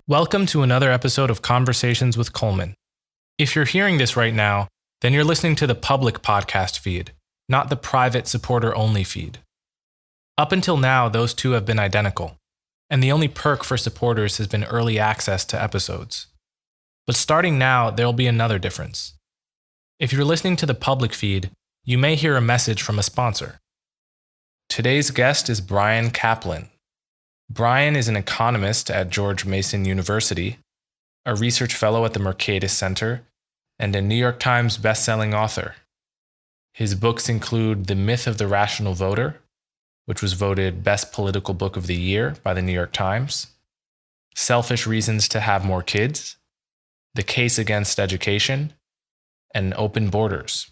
Welcome to another episode of Conversations with Coleman. If you're hearing this right now, then you're listening to the public podcast feed, not the private supporter-only feed. Up until now, those two have been identical, and the only perk for supporters has been early access to episodes. But starting now, there'll be another difference. If you're listening to the public feed, you may hear a message from a sponsor. Today's guest is Bryan Caplan. Bryan is an economist at George Mason University, a research fellow at the Mercatus Centre, and a New York Times best-selling author. His books include The Myth of the Rational Voter, which was voted Best Political Book of the Year by the New York Times, Selfish Reasons to Have More Kids, The Case Against Education, and Open Borders.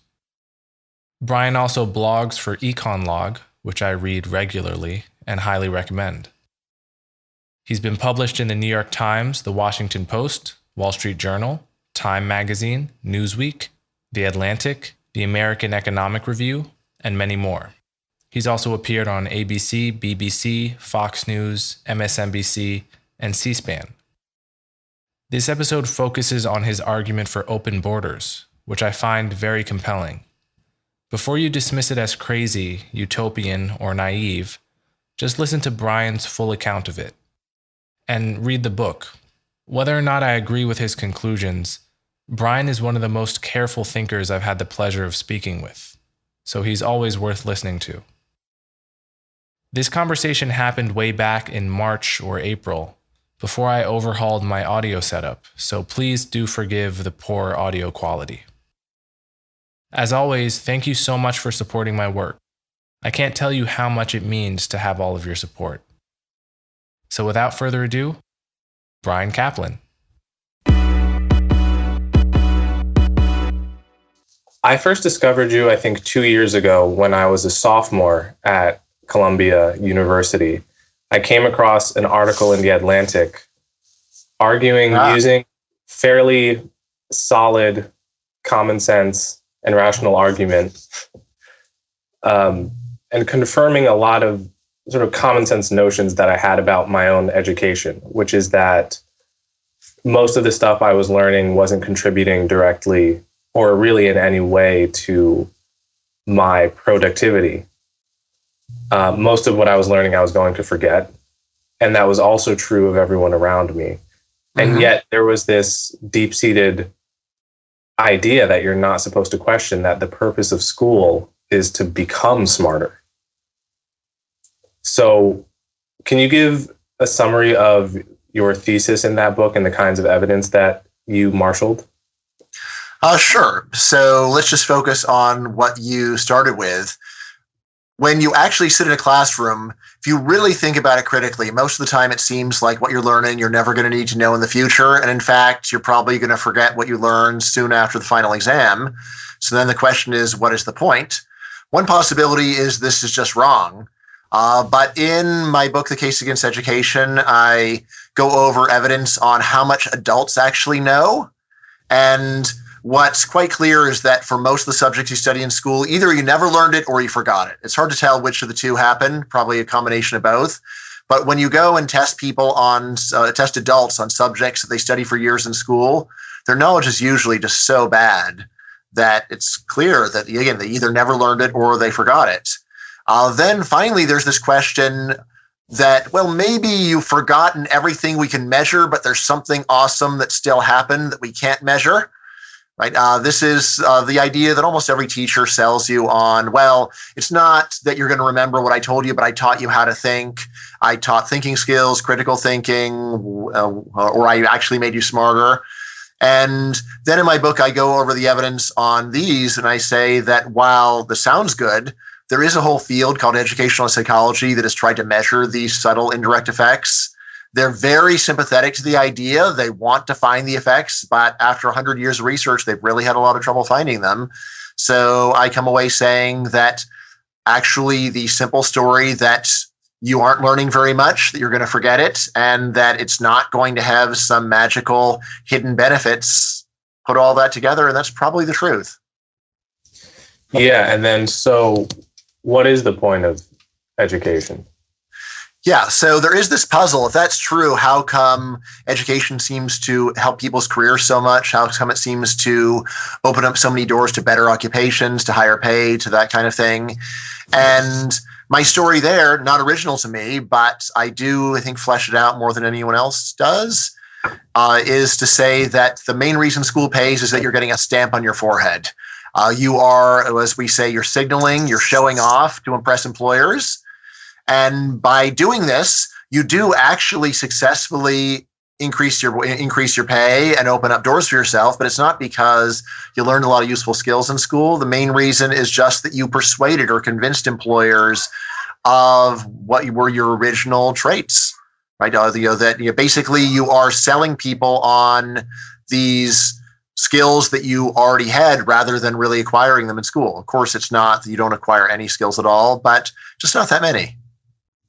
Bryan also blogs for EconLog, which I read regularly and highly recommend. He's been published in the New York Times, the Washington Post, Wall Street Journal, Time Magazine, Newsweek, The Atlantic, the American Economic Review, and many more. He's also appeared on ABC, BBC, Fox News, MSNBC, and C-SPAN. This episode focuses on his argument for open borders, which I find very compelling. Before you dismiss it as crazy, utopian, or naive, just listen to Bryan's full account of it. And read the book. Whether or not I agree with his conclusions, Bryan is one of the most careful thinkers I've had the pleasure of speaking with, so he's always worth listening to. This conversation happened way back in March or April, before I overhauled my audio setup, so please do forgive the poor audio quality. As always, thank you so much for supporting my work. I can't tell you how much it means to have all of your support. So without further ado, Bryan Caplan. I first discovered you, I think, 2 years ago when I was a sophomore at Columbia University. I came across an article in The Atlantic arguing using fairly solid common sense and rational argument and confirming a lot of sort of common sense notions that I had about my own education, which is that most of the stuff I was learning wasn't contributing directly or really in any way to my productivity. Most of what I was learning, I was going to forget. And that was also true of everyone around me. And yet there was this deep-seated idea that you're not supposed to question, that the purpose of school is to become smarter. So can you give a summary of your thesis in that book and the kinds of evidence that you marshaled? Sure. So let's just focus on what you started with. When you actually sit in a classroom, if you really think about it critically, most of the time it seems like what you're learning, you're never going to need to know in the future. And in fact, you're probably going to forget what you learned soon after the final exam. So then the question is, what is the point? One possibility is this is just wrong. But in my book, The Case Against Education, I go over evidence on how much adults actually know. And what's quite clear is that for most of the subjects you study in school, either you never learned it or you forgot it. It's hard to tell which of the two happened, probably a combination of both. But when you go and test test adults on subjects that they study for years in school, their knowledge is usually just so bad that it's clear that, again, they either never learned it or they forgot it. Then finally, there's this question that, well, maybe you've forgotten everything we can measure, but there's something awesome that still happened that we can't measure, right? This is the idea that almost every teacher sells you on, well, it's not that you're going to remember what I told you, but I taught you how to think. I taught thinking skills, critical thinking, or I actually made you smarter. And then in my book, I go over the evidence on these, and I say that while this sounds good, there is a whole field called educational psychology that has tried to measure these subtle indirect effects. They're very sympathetic to the idea. They want to find the effects, but after 100 years of research, they've really had a lot of trouble finding them. So I come away saying that actually the simple story that you aren't learning very much, that you're going to forget it, and that it's not going to have some magical hidden benefits, put all that together, and that's probably the truth. Yeah, and then so what is the point of education? Yeah, so there is this puzzle. If that's true, how come education seems to help people's careers so much? How come it seems to open up so many doors to better occupations, to higher pay, to that kind of thing? And my story there, not original to me, but I think, flesh it out more than anyone else does, is to say that the main reason school pays is that you're getting a stamp on your forehead. You are, as we say, you're signaling, you're showing off to impress employers. And by doing this, you do actually successfully increase your pay and open up doors for yourself. But it's not because you learned a lot of useful skills in school. The main reason is just that you persuaded or convinced employers of what were your original traits, right? Basically you are selling people on these skills that you already had rather than really acquiring them in school. Of course, it's not that you don't acquire any skills at all, but just not that many.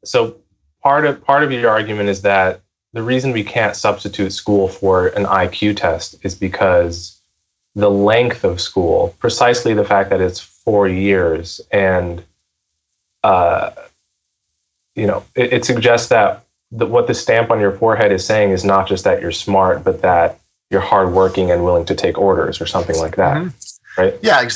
So part of your argument is that the reason we can't substitute school for an IQ test is because the length of school, precisely the fact that it's 4 years, and it suggests that what the stamp on your forehead is saying is not just that you're smart, but that you're hardworking and willing to take orders or something like that. Mm-hmm. Right? Yeah,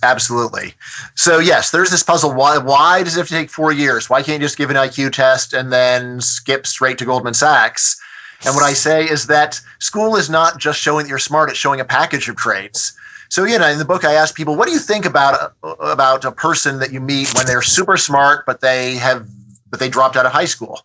absolutely. So yes, there's this puzzle. Why does it have to take 4 years? Why can't you just give an IQ test and then skip straight to Goldman Sachs? And what I say is that school is not just showing that you're smart, it's showing a package of traits. So, in the book, I ask people, what do you think about a person that you meet when they're super smart, but they dropped out of high school?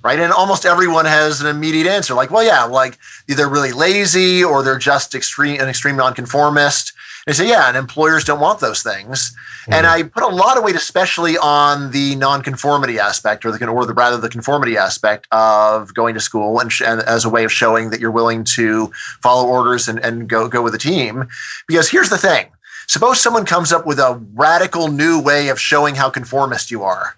Right. And almost everyone has an immediate answer. Like, well, yeah, like they're really lazy or they're just an extreme nonconformist. And I say, yeah, and employers don't want those things. Mm-hmm. And I put a lot of weight, especially on the nonconformity aspect or the conformity aspect of going to school and as a way of showing that you're willing to follow orders and go with the team. Because here's the thing. Suppose someone comes up with a radical new way of showing how conformist you are.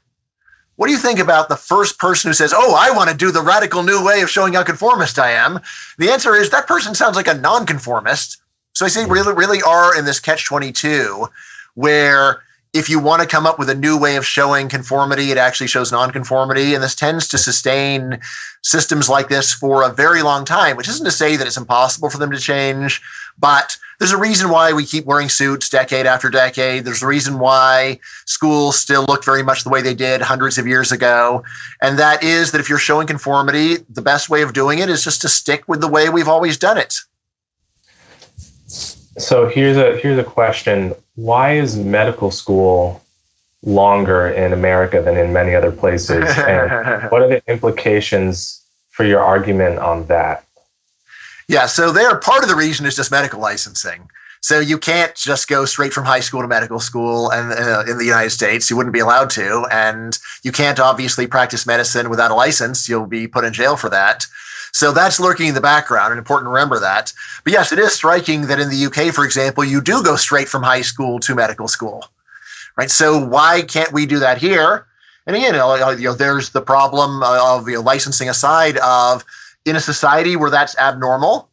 What do you think about the first person who says, oh, I want to do the radical new way of showing how conformist I am? The answer is that person sounds like a nonconformist. So I say really are in this catch-22 where if you want to come up with a new way of showing conformity, it actually shows nonconformity. And this tends to sustain systems like this for a very long time, which isn't to say that it's impossible for them to change, but there's a reason why we keep wearing suits decade after decade. There's a reason why schools still look very much the way they did hundreds of years ago. And that is that if you're showing conformity, the best way of doing it is just to stick with the way we've always done it. So here's a question. Why is medical school longer in America than in many other places? And what are the implications for your argument on that? Yeah, so part of the reason is just medical licensing. So you can't just go straight from high school to medical school and in the United States. You wouldn't be allowed to. And you can't obviously practice medicine without a license. You'll be put in jail for that. So that's lurking in the background, and important to remember that. But yes, it is striking that in the UK, for example, you do go straight from high school to medical school, right? So why can't we do that here? And again, there's the problem of licensing aside of in a society where that's abnormal,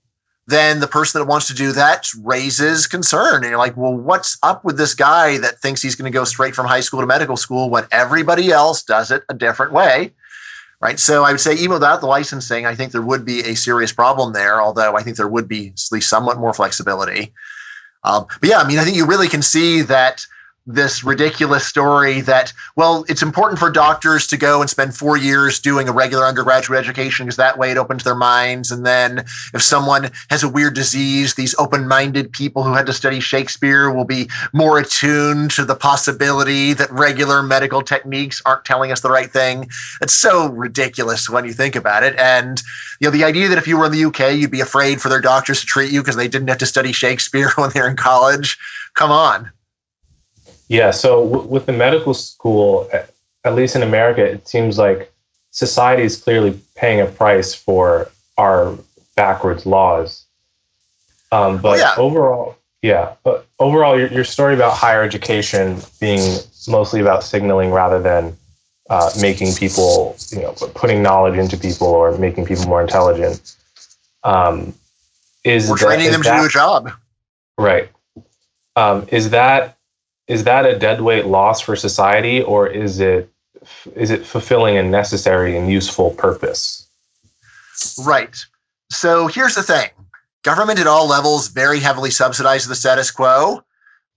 then the person that wants to do that raises concern. And you're like, well, what's up with this guy that thinks he's going to go straight from high school to medical school when everybody else does it a different way? Right. So I would say even without the licensing, I think there would be a serious problem there, although I think there would be at least somewhat more flexibility. But yeah, I think you really can see that this ridiculous story that, well, it's important for doctors to go and spend 4 years doing a regular undergraduate education because that way it opens their minds. And then if someone has a weird disease, these open-minded people who had to study Shakespeare will be more attuned to the possibility that regular medical techniques aren't telling us the right thing. It's so ridiculous when you think about it. And the idea that if you were in the UK, you'd be afraid for their doctors to treat you because they didn't have to study Shakespeare when they're in college. Come on. Yeah, so with the medical school, at least in America, it seems like society is clearly paying a price for our backwards laws. Overall, your story about higher education being mostly about signaling rather than making people, putting knowledge into people or making people more intelligent. We're training them to do a job. Right. Is that a deadweight loss for society, or is it it fulfilling a necessary and useful purpose? Right. So here's the thing. Government at all levels very heavily subsidizes the status quo,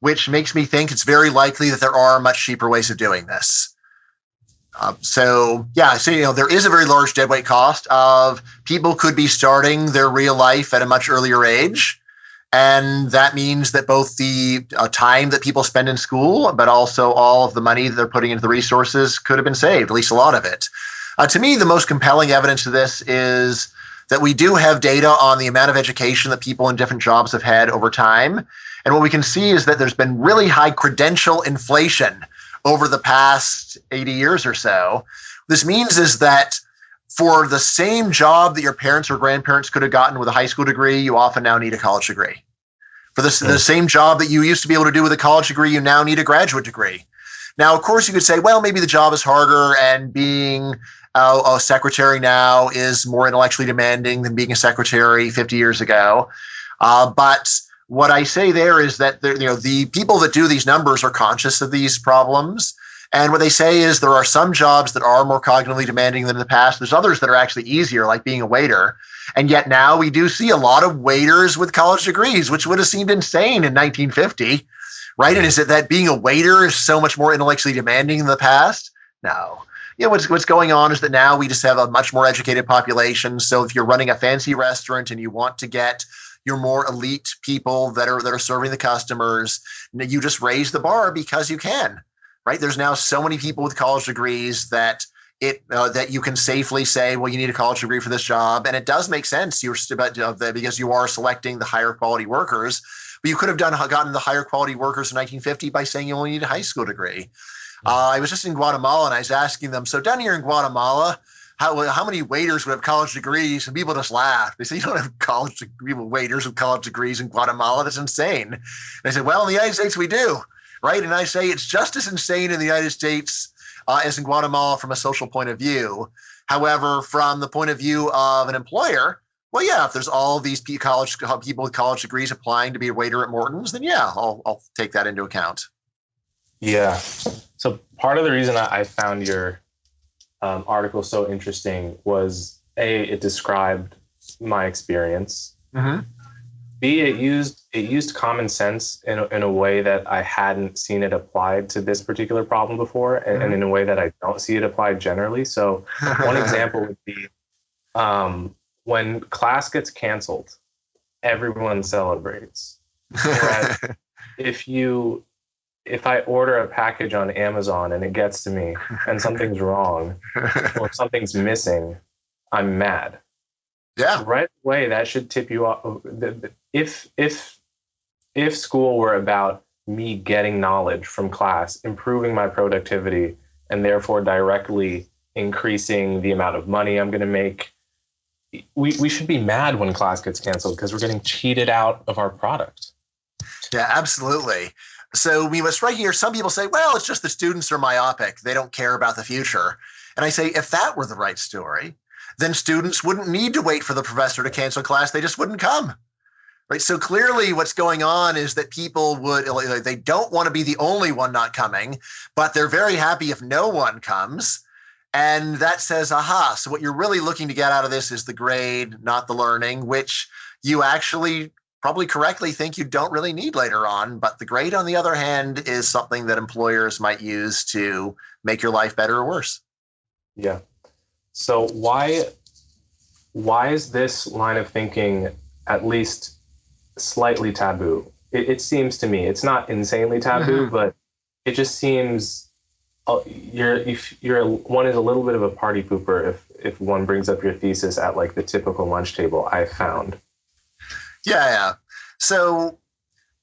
which makes me think it's very likely that there are much cheaper ways of doing this. So there is a very large deadweight cost of people could be starting their real life at a much earlier age. And that means that both the time that people spend in school, but also all of the money that they're putting into the resources could have been saved, at least a lot of it. To me, the most compelling evidence of this is that we do have data on the amount of education that people in different jobs have had over time. And what we can see is that there's been really high credential inflation over the past 80 years or so. This means is that for the same job that your parents or grandparents could have gotten with a high school degree, you often now need a college degree. For the same job that you used to be able to do with a college degree, you now need a graduate degree. Now, of course, you could say, well, maybe the job is harder and being a secretary now is more intellectually demanding than being a secretary 50 years ago. But what I say there is that the people that do these numbers are conscious of these problems. And what they say is there are some jobs that are more cognitively demanding than in the past. There's others that are actually easier, like being a waiter. And yet now we do see a lot of waiters with college degrees, which would have seemed insane in 1950, right? And is it that being a waiter is so much more intellectually demanding in the past? No. What's going on is that now we just have a much more educated population. So if you're running a fancy restaurant and you want to get your more elite people that are serving the customers, you just raise the bar because you can, right? There's now so many people with college degrees that that you can safely say, well, you need a college degree for this job, and it does make sense. Because you are selecting the higher quality workers, but you could have gotten the higher quality workers in 1950 by saying you only need a high school degree. I was just in Guatemala and I was asking them, so down here in Guatemala, how many waiters would have college degrees? And people just laughed. They said, you don't have waiters with college degrees in Guatemala. That's insane. And I said, well, in the United States, we do, right? And I say it's just as insane in the United States as in Guatemala from a social point of view. However, from the point of view of an employer, well, yeah, if there's all these people with college degrees applying to be a waiter at Morton's, then yeah, I'll take that into account. Yeah. So part of the reason I found your article so interesting was A, it described my experience. Mm-hmm. B, it used common sense in a way that I hadn't seen it applied to this particular problem before, and in a way that I don't see it applied generally. So one example would be when class gets canceled, everyone celebrates. Whereas if I order a package on Amazon and it gets to me and something's wrong or something's missing, I'm mad. Yeah. Right away, that should tip you off. If school were about me getting knowledge from class, improving my productivity, and therefore directly increasing the amount of money I'm going to make, we should be mad when class gets canceled because we're getting cheated out of our product. Yeah, absolutely. So what's right here, some people say, well, it's just the students are myopic. They don't care about the future. And I say, if that were the right story, then students wouldn't need to wait for the professor to cancel class. They just wouldn't come. Right. So clearly what's going on is that people they don't want to be the only one not coming, but they're very happy if no one comes. And that says, aha, so what you're really looking to get out of this is the grade, not the learning, which you actually probably correctly think you don't really need later on. But the grade, on the other hand, is something that employers might use to make your life better or worse. Yeah. So why is this line of thinking at least slightly taboo? It seems to me, it's not insanely taboo, but it just seems one is a little bit of a party pooper if one brings up your thesis at like the typical lunch table, I've found. Yeah. So,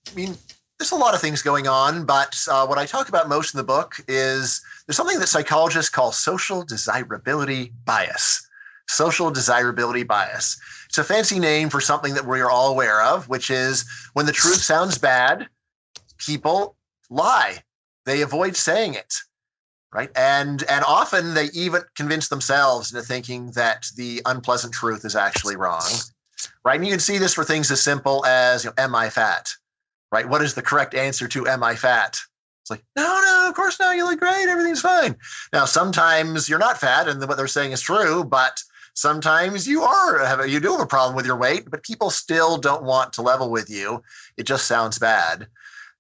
I mean, there's a lot of things going on, but what I talk about most in the book is there's something that psychologists call social desirability bias. Social desirability bias. It's a fancy name for something that we're all aware of, which is when the truth sounds bad, people lie. They avoid saying it, right? And often they even convince themselves into thinking that the unpleasant truth is actually wrong, right? And you can see this for things as simple as, am I fat? Right? What is the correct answer to am I fat? It's like, no, of course not. You look great. Everything's fine. Now, sometimes you're not fat and what they're saying is true, but sometimes you do have a problem with your weight, but people still don't want to level with you. It just sounds bad.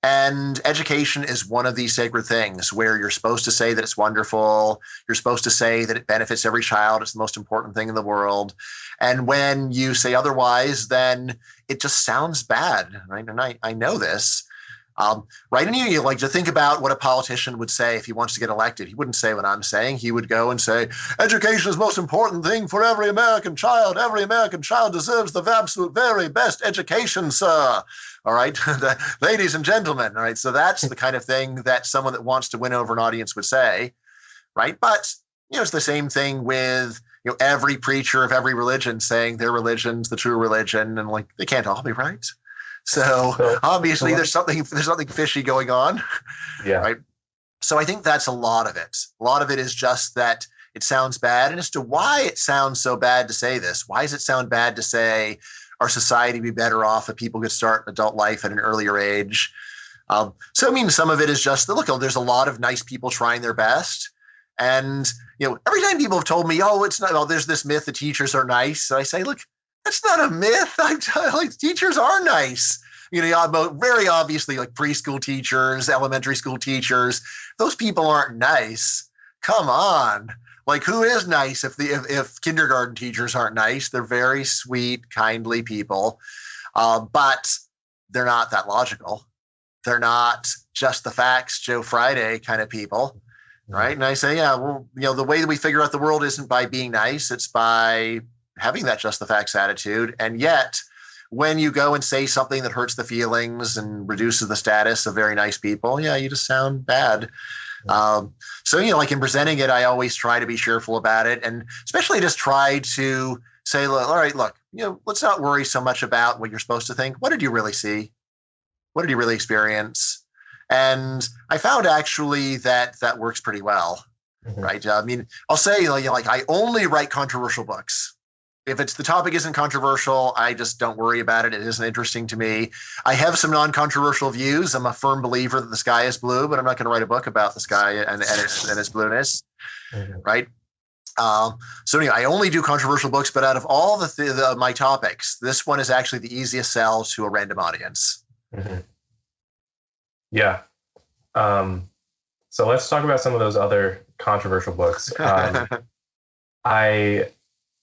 And education is one of these sacred things where you're supposed to say that it's wonderful. You're supposed to say that it benefits every child. It's the most important thing in the world. And when you say otherwise, then it just sounds bad, right? And I know this. Right. And you like to think about what a politician would say if he wants to get elected. He wouldn't say what I'm saying. He would go and say, education is the most important thing for every American child. Every American child deserves the absolute very best education, sir. All right. Ladies and gentlemen. All right. So that's the kind of thing that someone that wants to win over an audience would say. Right. But, it's the same thing with, every preacher of every religion saying their religion's the true religion. And like, they can't all be right. So obviously there's something fishy going on. Yeah. Right. So I think that's a lot of it. A lot of it is just that it sounds bad. And as to why it sounds so bad to say this, why does it sound bad to say our society would be better off if people could start adult life at an earlier age? So, some of it is just that, look, there's a lot of nice people trying their best. And, every time people have told me, it's not, there's this myth that teachers are nice. So I say, look, that's not a myth. Teachers are nice. Very obviously, like preschool teachers, elementary school teachers, those people aren't nice. Come on. Like, who is nice if kindergarten teachers aren't nice? They're very sweet, kindly people, but they're not that logical. They're not just the facts, Joe Friday kind of people, right? And I say, the way that we figure out the world isn't by being nice. It's by having that just the facts attitude. And yet, when you go and say something that hurts the feelings and reduces the status of very nice people, you just sound bad. So, like in presenting it, I always try to be cheerful about it, and especially just try to say, all right, look, let's not worry so much about what you're supposed to think. What did you really see? What did you really experience? And I found actually that works pretty well, right? I'll say I only write controversial books. If the topic isn't controversial, I just don't worry about it. It isn't interesting to me. I have some non-controversial views. I'm a firm believer that the sky is blue, but I'm not going to write a book about the sky and its blueness, right? So anyway, I only do controversial books, but out of all my topics, this one is actually the easiest sell to a random audience. Mm-hmm. Yeah. So let's talk about some of those other controversial books.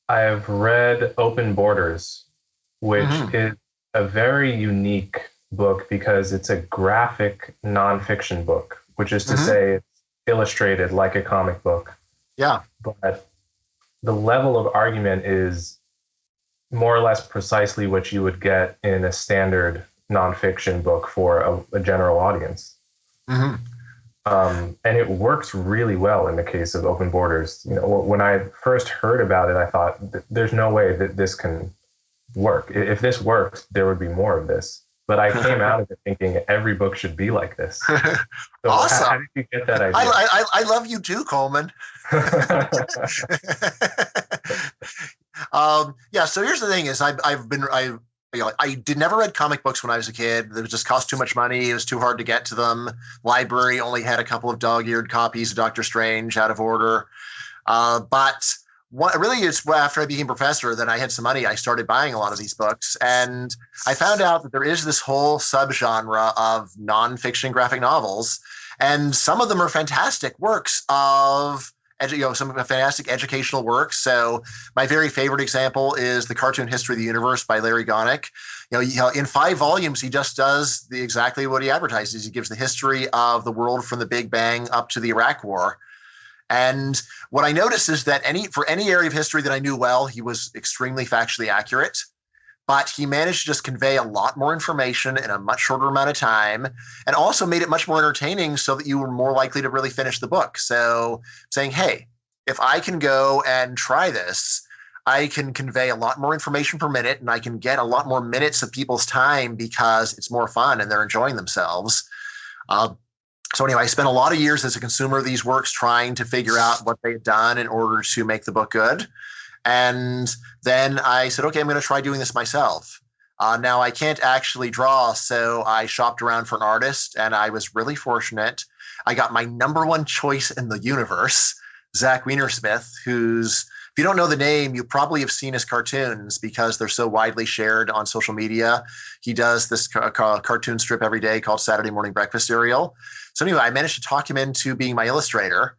I've read Open Borders, which is a very unique book because it's a graphic nonfiction book, which is to say it's illustrated like a comic book. Yeah. But the level of argument is more or less precisely what you would get in a standard nonfiction book for a general audience. And it works really well in the case of Open Borders. When I first heard about it, I thought, there's no way that this can work. If this works, there would be more of this. But I came out of it thinking every book should be like this. So awesome. How did you get that idea? I love you too, Coleman. So here's the thing: is I never read comic books when I was a kid. It just cost too much money. It was too hard to get to them. Library only had a couple of dog-eared copies of Doctor Strange out of order. But it's after I became professor, then I had some money. I started buying a lot of these books, and I found out that there is this whole subgenre of nonfiction graphic novels, and some of them are fantastic works of some fantastic educational works. So my very favorite example is The Cartoon History of the Universe by Larry Gonick. In 5 volumes, he just does exactly what he advertises. He gives the history of the world from the Big Bang up to the Iraq War. And what I noticed is that for any area of history that I knew well, he was extremely factually accurate. But he managed to just convey a lot more information in a much shorter amount of time, and also made it much more entertaining so that you were more likely to really finish the book. So saying, hey, if I can go and try this, I can convey a lot more information per minute, and I can get a lot more minutes of people's time because it's more fun and they're enjoying themselves. So anyway, I spent a lot of years as a consumer of these works trying to figure out what they had done in order to make the book good. And then I said, okay, I'm going to try doing this myself. Now I can't actually draw, so I shopped around for an artist, and I was really fortunate I got my number one choice in the universe, Zach Weinersmith, who's, if you don't know the name, you probably have seen his cartoons because they're so widely shared on social media. He does this cartoon strip every day called Saturday Morning Breakfast Cereal. So anyway, I managed to talk him into being my illustrator.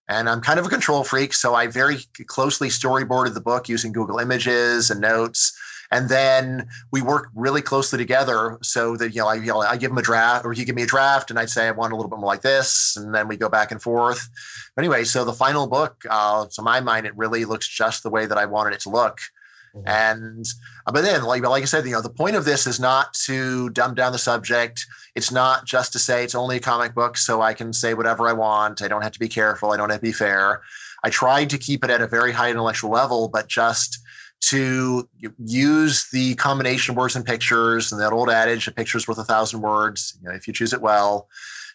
And I'm kind of a control freak, so I very closely storyboarded the book using Google Images and notes. And then we worked really closely together so that, I give him a draft, or he give me a draft, and I'd say I want a little bit more like this, and then we go back and forth. But anyway, so the final book, to my mind, it really looks just the way that I wanted it to look. Mm-hmm. And but then, like I said, the point of this is not to dumb down the subject. It's not just to say it's only a comic book, so I can say whatever I want. I don't have to be careful. I don't have to be fair. I tried to keep it at a very high intellectual level, but just to use the combination of words and pictures, and that old adage, a picture's worth 1,000 words, if you choose it well,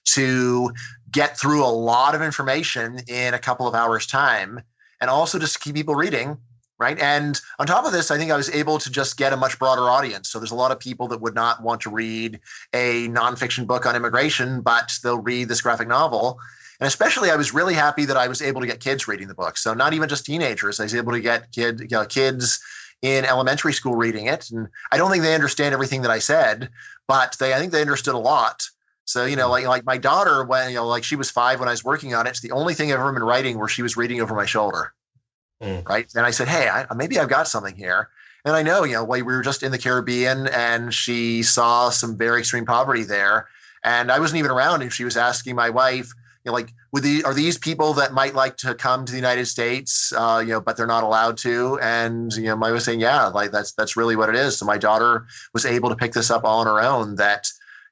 to get through a lot of information in a couple of hours' time, and also just keep people reading, right? And on top of this, I think I was able to just get a much broader audience. So there's a lot of people that would not want to read a nonfiction book on immigration, but they'll read this graphic novel. And especially, I was really happy that I was able to get kids reading the book. So not even just teenagers. I was able to get kids in elementary school reading it. And I don't think they understand everything that I said, but I think they understood a lot. So, like my daughter, when, she was 5 when I was working on it, it's the only thing I've ever been writing where she was reading over my shoulder. Right. And I said, hey, maybe I've got something here. And I know, we were just in the Caribbean and she saw some very extreme poverty there. And I wasn't even around. And she was asking my wife, are these people that might like to come to the United States, but they're not allowed to? And, I was saying, yeah, that's really what it is. So my daughter was able to pick this up all on her own, that,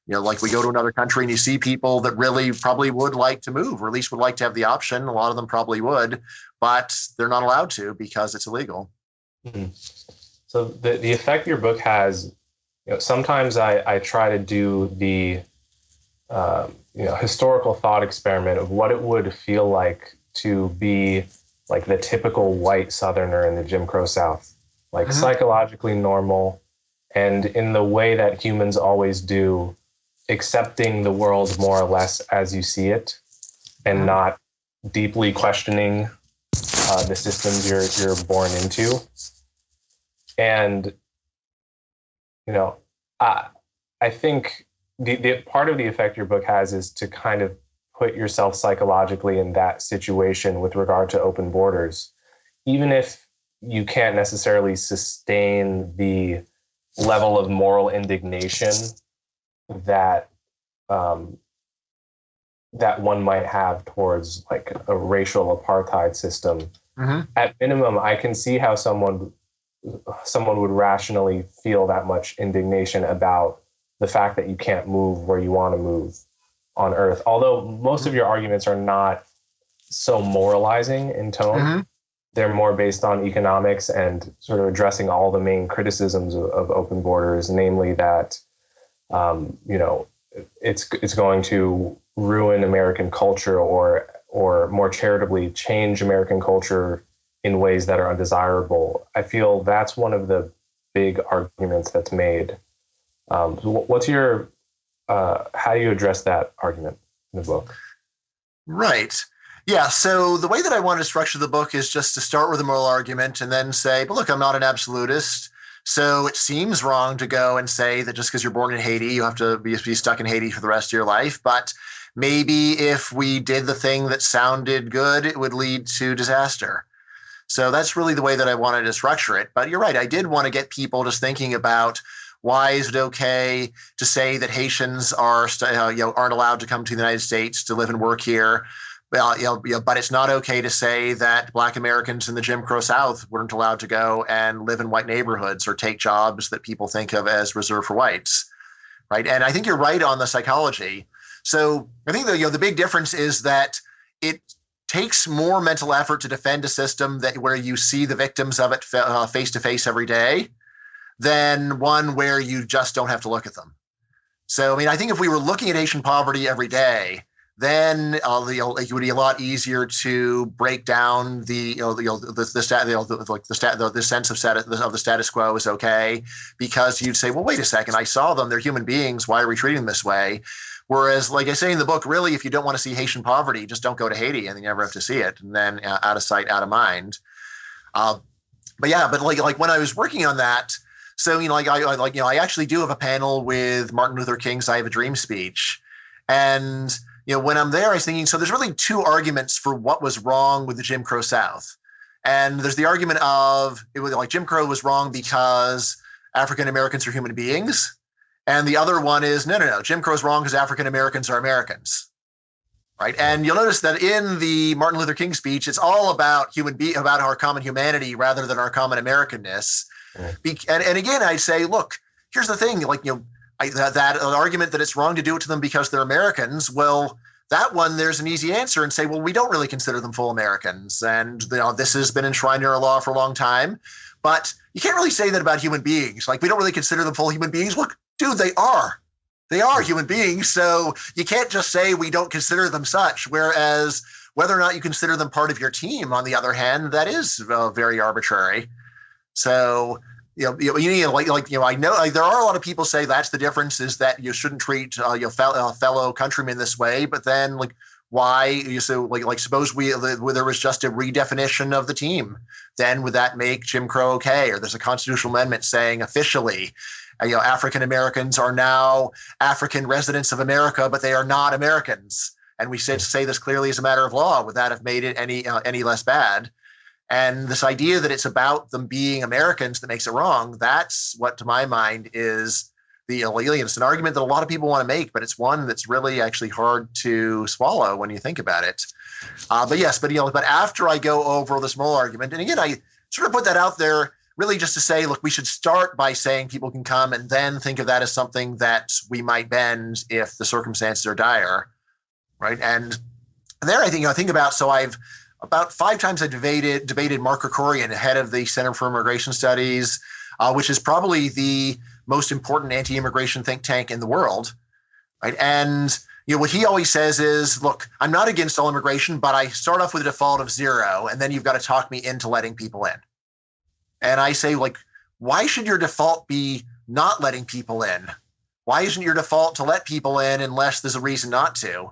we go to another country and you see people that really probably would like to move, or at least would like to have the option. A lot of them probably would, but they're not allowed to because it's illegal. Mm-hmm. So the effect your book has, sometimes I try to do the, historical thought experiment of what it would feel like to be like the typical white Southerner in the Jim Crow South, mm-hmm. psychologically normal, and in the way that humans always do, accepting the world more or less as you see it, and not deeply questioning the systems you're born into. And I think the part of the effect your book has is to kind of put yourself psychologically in that situation with regard to open borders, even if you can't necessarily sustain the level of moral indignation that that one might have towards a racial apartheid system. Mm-hmm. At minimum, I can see how someone would rationally feel that much indignation about the fact that you can't move where you want to move on Earth. Although most of your arguments are not so moralizing in tone, mm-hmm. they're more based on economics and sort of addressing all the main criticisms of open borders, namely that it's going to ruin American culture, or more charitably change American culture in ways that are undesirable. I feel that's one of the big arguments that's made. What's your how do you address that argument in the book? Right. Yeah. So the way that I want to structure the book is just to start with a moral argument and then say, but look, I'm not an absolutist. So it seems wrong to go and say that just because you're born in Haiti, you have to be stuck in Haiti for the rest of your life. But maybe if we did the thing that sounded good, it would lead to disaster. So that's really the way that I wanted to structure it. But you're right. I did want to get people just thinking about, why is it okay to say that Haitians aren't allowed to come to the United States to live and work here? Well, but it's not okay to say that Black Americans in the Jim Crow South weren't allowed to go and live in white neighborhoods or take jobs that people think of as reserved for whites, right? And I think you're right on the psychology. So I think the big difference is that it takes more mental effort to defend a system where you see the victims of it face to face every day, than one where you just don't have to look at them. So, I think if we were looking at Haitian poverty every day, then it would be a lot easier to break down the sense of the status quo is okay, because you'd say, well, wait a second, I saw them, they're human beings, why are we treating them this way? Whereas, like I say in the book, really, if you don't want to see Haitian poverty, just don't go to Haiti, and you never have to see it. And then out of sight, out of mind. But like when I was working on that, so I actually do have a panel with Martin Luther King's "I Have a Dream" speech, and when I'm there, I was thinking, so there's really two arguments for what was wrong with the Jim Crow South, and there's the argument of it was like Jim Crow was wrong because African Americans are human beings. And the other one is, no, Jim Crow's wrong because African Americans are Americans, right? And you'll notice that in the Martin Luther King speech, it's all about about our common humanity rather than our common Americanness. Right. And again, I say, look, here's the thing, that argument that it's wrong to do it to them because they're Americans. Well, that one, there's an easy answer and say, well, we don't really consider them full Americans, and this has been enshrined in our law for a long time. But you can't really say that about human beings. Like, we don't really consider them full human beings. Look. Dude, they are human beings. So you can't just say we don't consider them such. Whereas whether or not you consider them part of your team, on the other hand, that is very arbitrary. So, I know there are a lot of people say that's the difference, is that you shouldn't treat your fellow countrymen this way. But then, why? Suppose there was just a redefinition of the team. Then would that make Jim Crow okay? Or there's a constitutional amendment saying officially, African Americans are now African residents of America, but they are not Americans. And we say this clearly as a matter of law. Would that have made it any less bad? And this idea that it's about them being Americans that makes it wrong, that's what, to my mind, is the illegal. It's an argument that a lot of people want to make, but it's one that's really actually hard to swallow when you think about it. But after I go over this moral argument, and again, I sort of put that out there really just to say, look, we should start by saying people can come, and then think of that as something that we might bend if the circumstances are dire, right? And there, I think about, so I've about 5 times I debated Mark Krikorian, head of the Center for Immigration Studies, which is probably the most important anti-immigration think tank in the world, right? And what he always says is, look, I'm not against all immigration, but I start off with a default of 0, and then you've got to talk me into letting people in. And I say, why should your default be not letting people in? Why isn't your default to let people in unless there's a reason not to,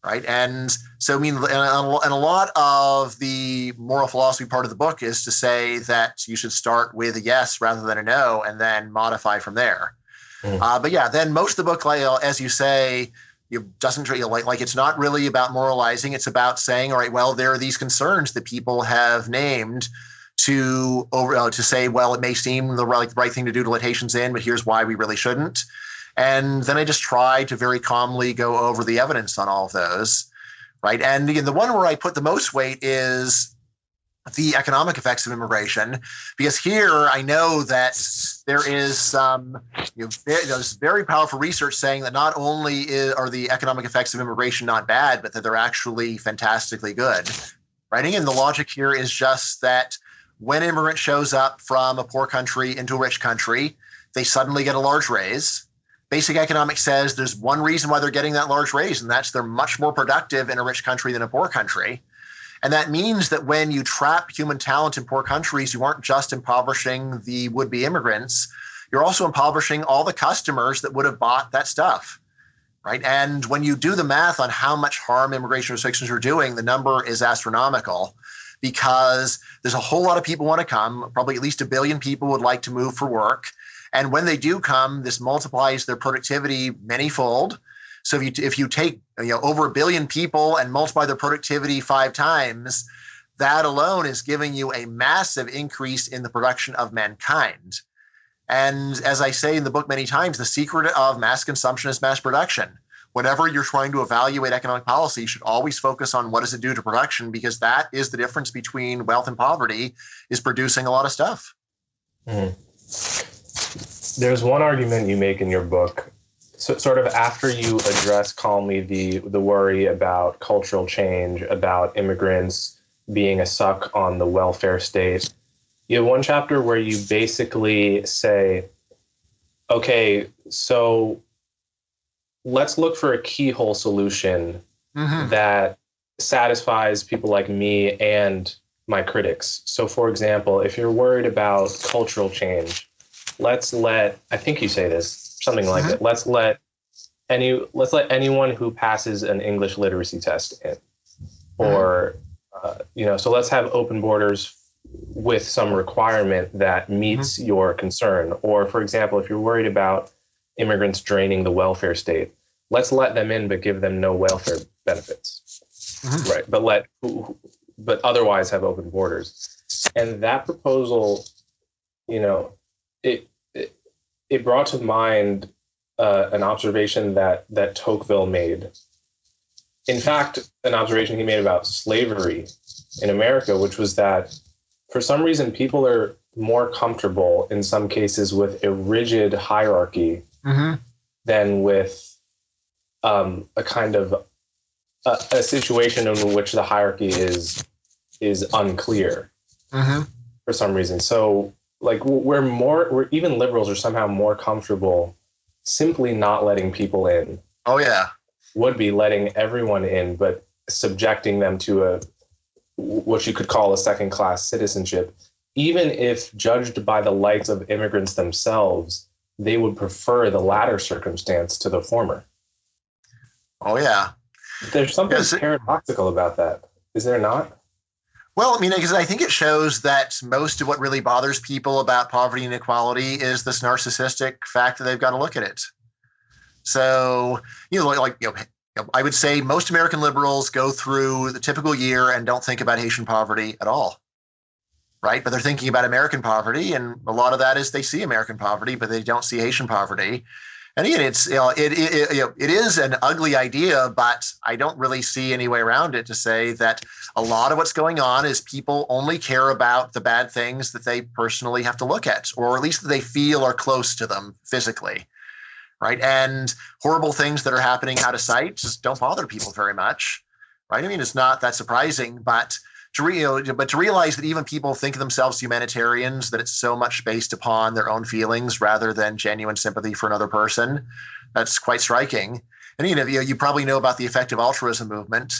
right? And so, and a lot of the moral philosophy part of the book is to say that you should start with a yes rather than a no, and then modify from there. Then most of the book, as you say, doesn't it's not really about moralizing. It's about saying, all right, well, there are these concerns that people have named to say, well, it may seem the right thing to do to let Haitians in, but here's why we really shouldn't. And then I just try to very calmly go over the evidence on all of those, right? And again, the one where I put the most weight is the economic effects of immigration, because here I know that there is some there's very powerful research saying that not only are the economic effects of immigration not bad, but that they're actually fantastically good, right? And the logic here is just that when an immigrant shows up from a poor country into a rich country, they suddenly get a large raise. Basic economics says there's one reason why they're getting that large raise, and that's they're much more productive in a rich country than a poor country. And that means that when you trap human talent in poor countries, you aren't just impoverishing the would-be immigrants, you're also impoverishing all the customers that would have bought that stuff, right? And when you do the math on how much harm immigration restrictions are doing, the number is astronomical, because there's a whole lot of people want to come. Probably at least 1 billion people would like to move for work. And when they do come, this multiplies their productivity manyfold. So if you take over 1 billion people and multiply their productivity 5 times, that alone is giving you a massive increase in the production of mankind. And as I say in the book many times, the secret of mass consumption is mass production. Whenever you're trying to evaluate economic policy, you should always focus on what does it do to production, because that is the difference between wealth and poverty, is producing a lot of stuff. Mm. There's one argument you make in your book, so sort of after you address calmly the worry about cultural change, about immigrants being a suck on the welfare state. You have one chapter where you basically say, okay, so let's look for a keyhole solution that satisfies people like me and my critics. So for example, if you're worried about cultural change, I think you say this, something like that. Let's let let's let anyone who passes an English literacy test in, or so let's have open borders with some requirement that meets your concern. Or, for example, if you're worried about immigrants draining the welfare state, let's let them in, but give them no welfare benefits, right? But otherwise have open borders. And that proposal, it brought to mind an observation that Tocqueville made. In fact, an observation he made about slavery in America, which was that for some reason people are more comfortable in some cases with a rigid hierarchy than with a kind of a situation in which the hierarchy is unclear for some reason. So like we're even liberals are somehow more comfortable simply not letting people in. Oh yeah. Would be letting everyone in, but subjecting them to what you could call a second-class citizenship. Even if judged by the lights of immigrants themselves, they would prefer the latter circumstance to the former. Oh yeah. There's something paradoxical about that, is there not? Well, I mean, because I think it shows that most of what really bothers people about poverty and inequality is this narcissistic fact that they've got to look at it. So, I would say most American liberals go through the typical year and don't think about Haitian poverty at all, right? But they're thinking about American poverty, and a lot of that is they see American poverty, but they don't see Haitian poverty. And again, it is an ugly idea, but I don't really see any way around it to say that a lot of what's going on is people only care about the bad things that they personally have to look at, or at least that they feel are close to them physically, right? And horrible things that are happening out of sight just don't bother people very much, right? I mean, it's not that surprising, but to realize that even people think of themselves humanitarians, that it's so much based upon their own feelings rather than genuine sympathy for another person, that's quite striking. And you probably know about the effective altruism movement.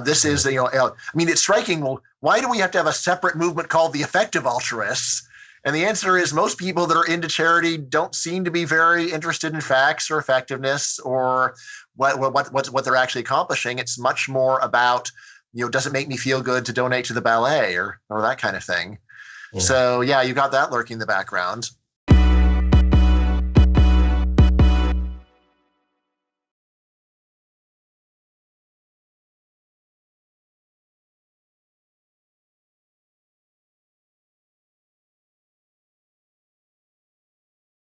This is it's striking. Well, why do we have to have a separate movement called the effective altruists? And the answer is most people that are into charity don't seem to be very interested in facts or effectiveness or what they're actually accomplishing. It's much more about, does it make me feel good to donate to the ballet or that kind of thing? Yeah. So yeah, you got that lurking in the background.